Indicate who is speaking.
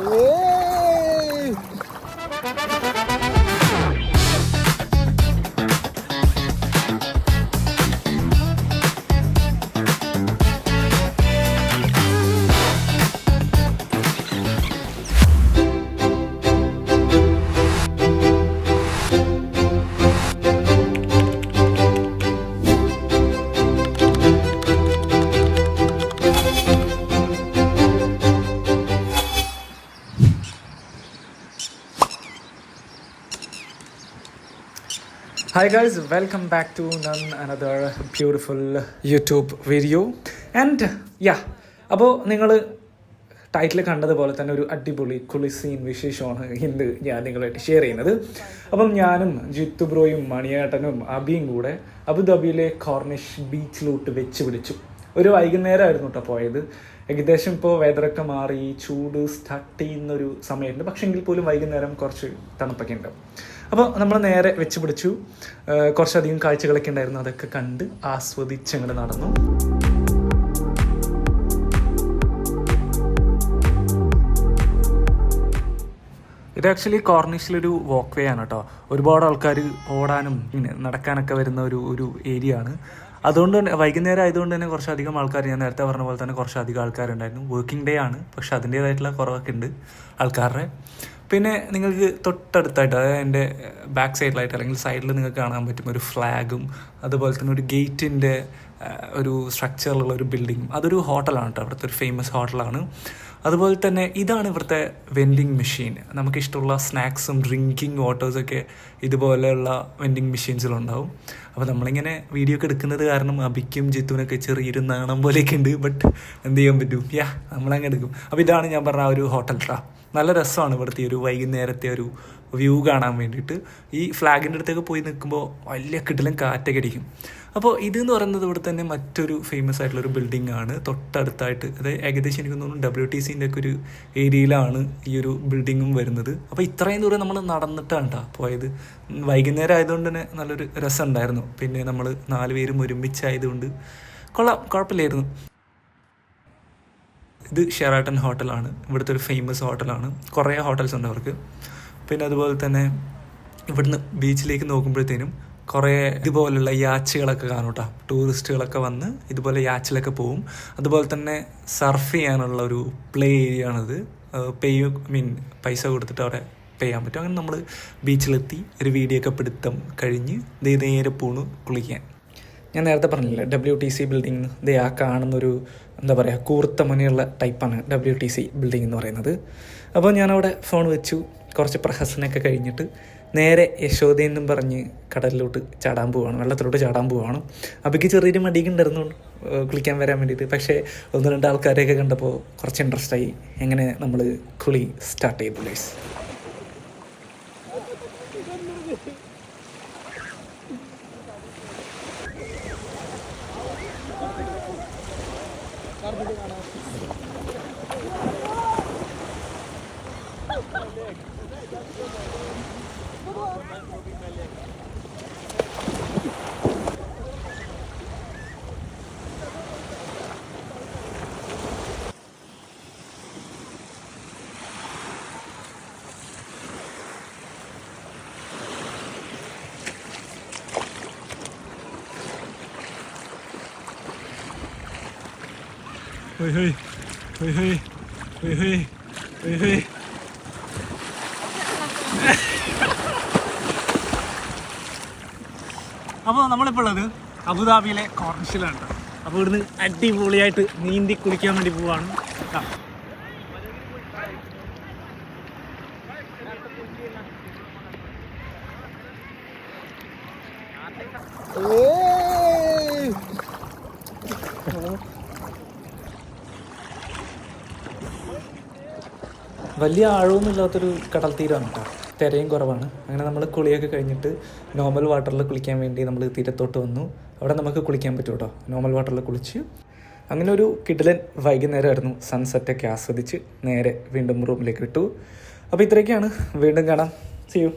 Speaker 1: Hi guys, welcome back to another beautiful YouTube video and അപ്പോൾ നിങ്ങൾ title കണ്ടതുപോലെ തന്നെ ഒരു അടിപൊളി കുളിസീൻ വിശേഷമാണ് ഇന്ന് ഞാൻ നിങ്ങളായിട്ട് ഷെയർ ചെയ്യുന്നത്. അപ്പം ഞാനും ജിത്തു ബ്രോയും മണിയേട്ടനും അബിയും കൂടെ അബുദാബിയിലെ കോർണിഷ് ബീച്ചിലോട്ട് വെച്ച് പിടിച്ചു. ഒരു വൈകുന്നേരമായിരുന്നു കേട്ടോ പോയത്. ഏകദേശം ഇപ്പോൾ വെതറൊക്കെ മാറി ചൂട് സ്റ്റാർട്ട് ചെയ്യുന്നൊരു സമയമുണ്ട്, പക്ഷേ എങ്കിൽ പോലും വൈകുന്നേരം കുറച്ച് തണുപ്പൊക്കെ ഉണ്ട്. അപ്പോൾ നമ്മൾ നേരെ വെച്ച് പിടിച്ചു. കുറച്ചധികം കാഴ്ചകളൊക്കെ ഉണ്ടായിരുന്നു, അതൊക്കെ കണ്ട് ആസ്വദിച്ചങ്ങോട്ട് നടന്നു. ഇത് ആക്ച്വലി കോർണിഷിലൊരു വാക്ക് വേ ആണ് കേട്ടോ. ഒരുപാട് ആൾക്കാർ ഓടാനും നടക്കാനൊക്കെ വരുന്ന ഒരു ഏരിയ ആണ്. അതുകൊണ്ട് തന്നെ വൈകുന്നേരം ആയതുകൊണ്ട് തന്നെ കുറച്ചധികം ആൾക്കാർ, ഞാൻ നേരത്തെ പറഞ്ഞ പോലെ തന്നെ കുറച്ചധികം ആൾക്കാരുണ്ടായിരുന്നു. വർക്കിംഗ് ഡേ ആണ്, പക്ഷെ അതിൻ്റേതായിട്ടുള്ള കുറവൊക്കെ ഉണ്ട് ആൾക്കാരുടെ. പിന്നെ നിങ്ങൾക്ക് തൊട്ടടുത്തായിട്ട്, അതായത് എൻ്റെ ബാക്ക് സൈഡിലായിട്ട് അല്ലെങ്കിൽ സൈഡിൽ നിങ്ങൾക്ക് കാണാൻ പറ്റും ഒരു ഫ്ലാഗും അതുപോലെ തന്നെ ഒരു ഗേറ്റിൻ്റെ ഒരു സ്ട്രക്ചറിലുള്ള ഒരു ബിൽഡിങ്ങും. അതൊരു ഹോട്ടലാണ് കേട്ടോ, അവിടുത്തെ ഒരു ഫേമസ് ഹോട്ടലാണ്. അതുപോലെ തന്നെ ഇതാണ് ഇവിടുത്തെ വെൻഡിങ് മെഷീൻ. നമുക്കിഷ്ടമുള്ള സ്നാക്സും ഡ്രിങ്കിങ് വാട്ടേഴ്സൊക്കെ ഇതുപോലെയുള്ള വെൻഡിങ് മെഷീൻസിലുണ്ടാവും. അപ്പോൾ നമ്മളിങ്ങനെ വീഡിയോ ഒക്കെ എടുക്കുന്നത് കാരണം അബിക്കും ജിത്തുവിനൊക്കെ ചെറിയൊരു നാണം പോലെയൊക്കെ ഉണ്ട്. ബട്ട് എന്ത് ചെയ്യാൻ പറ്റും, നമ്മളങ്ങ് എടുക്കും. അപ്പോൾ ഇതാണ് ഞാൻ പറഞ്ഞ ആ ഒരു ഹോട്ടൽ കേട്ടോ. നല്ല രസമാണ് ഇവിടുത്തെ ഒരു വൈകുന്നേരത്തെ ഒരു വ്യൂ കാണാൻ വേണ്ടിയിട്ട്. ഈ ഫ്ലാഗിൻ്റെ അടുത്തൊക്കെ പോയി നിൽക്കുമ്പോൾ വലിയ കിടിലം കാറ്റൊക്കെ അടിക്കും. അപ്പോൾ ഇതെന്ന് പറയുന്നത് ഇവിടെ തന്നെ മറ്റൊരു ഫേമസ് ആയിട്ടുള്ളൊരു ബിൽഡിംഗ് ആണ് തൊട്ടടുത്തായിട്ട്. അതായത് ഏകദേശം എനിക്ക് തോന്നുന്നു WTCൻ്റെ ഒക്കെ ഒരു ഏരിയയിലാണ് ഈ ഒരു ബിൽഡിങ്ങും വരുന്നത്. അപ്പോൾ ഇത്രയും ദൂരം നമ്മൾ നടന്നിട്ടാണ് കേട്ടോ പോയത്. വൈകുന്നേരം ആയതുകൊണ്ട് തന്നെ നല്ലൊരു രസം ഉണ്ടായിരുന്നു. പിന്നെ നമ്മൾ 4 പേരും ഒരുമിച്ചായതുകൊണ്ട് കുഴപ്പമില്ലായിരുന്നു. ഇത് ഷെറാട്ടൺ ഹോട്ടലാണ്, ഇവിടുത്തെ ഒരു ഫേമസ് ഹോട്ടലാണ്. കുറേ ഹോട്ടൽസ് ഉണ്ട് അവർക്ക്. പിന്നെ അതുപോലെ തന്നെ ഇവിടുന്ന് ബീച്ചിലേക്ക് നോക്കുമ്പോഴത്തേനും കുറേ ഇതുപോലുള്ള യാച്ചുകളൊക്കെ കാണും കേട്ടോ. ടൂറിസ്റ്റുകളൊക്കെ വന്ന് ഇതുപോലെ യാച്ചിലൊക്കെ പോവും. അതുപോലെ തന്നെ സർഫ് ചെയ്യാനുള്ള ഒരു പ്ലേ ഏരിയ ആണിത്. പൈസ കൊടുത്തിട്ട് അവിടെ പേ ചെയ്യാൻ പറ്റും. അങ്ങനെ നമ്മൾ ബീച്ചിലെത്തി ഒരു വീഡിയോ ഒക്കെ പിടുത്തം കഴിഞ്ഞ് നേരെ പോണു കുളിക്കാൻ. ഞാൻ നേരത്തെ പറഞ്ഞില്ലേ WTC ബിൽഡിംഗ്, ആ കാണുന്നൊരു എന്താ പറയുക കൂർത്ത മുനയുള്ള ടൈപ്പാണ് WTC ബിൽഡിംഗ് എന്ന് പറയുന്നത്. അപ്പോൾ ഞാനവിടെ ഫോൺ വെച്ചു, കുറച്ച് പ്രഹസനമൊക്കെ കഴിഞ്ഞിട്ട് നേരെ യശോദയെന്നും പറഞ്ഞ് കടലിലോട്ട് ചാടാൻ പോവുകയാണ്, വെള്ളത്തിലോട്ട് ചാടാൻ പോവുകയാണ്. അപ്പോഴേക്ക് ചെറിയൊരു മടിയൊക്കെ ഉണ്ടായിരുന്നു കുളിക്കാൻ വരാൻ വേണ്ടിയിട്ട്. പക്ഷേ 1-2 ആൾക്കാരെയൊക്കെ കണ്ടപ്പോൾ കുറച്ച് ഇൻട്രസ്റ്റായി. എങ്ങനെ നമ്മൾ കുളി സ്റ്റാർട്ട് ചെയ്തു ഗൈസ്. അപ്പോൾ നമ്മളിപ്പോൾ ഉള്ളത് അബുദാബിയിലെ കോർണിഷിലാണ്. അപ്പോൾ ഇവിടുന്ന് അടിപൊളിയായിട്ട് നീന്തി കുളിക്കാൻ വേണ്ടി പോവാണ്. വലിയ ആഴമൊന്നുമില്ലാത്തൊരു കടൽ തീരമാണ് കേട്ടോ, തിരയും കുറവാണ്. അങ്ങനെ നമ്മൾ കുളിയൊക്കെ കഴിഞ്ഞിട്ട് നോർമൽ വാട്ടറിൽ കുളിക്കാൻ വേണ്ടി നമ്മൾ തീരത്തോട്ട് വന്നു. അവിടെ നമുക്ക് കുളിക്കാൻ പറ്റും കേട്ടോ, നോർമൽ വാട്ടറിൽ കുളിച്ച്. അങ്ങനെ ഒരു കിടിലൻ വൈകുന്നേരമായിരുന്നു. സൺസെറ്റൊക്കെ ആസ്വദിച്ച് നേരെ വീണ്ടും റൂമിലേക്ക് വിട്ടു. അപ്പോൾ ഇത്രയൊക്കെയാണ്. വീണ്ടും കാണാം. See you.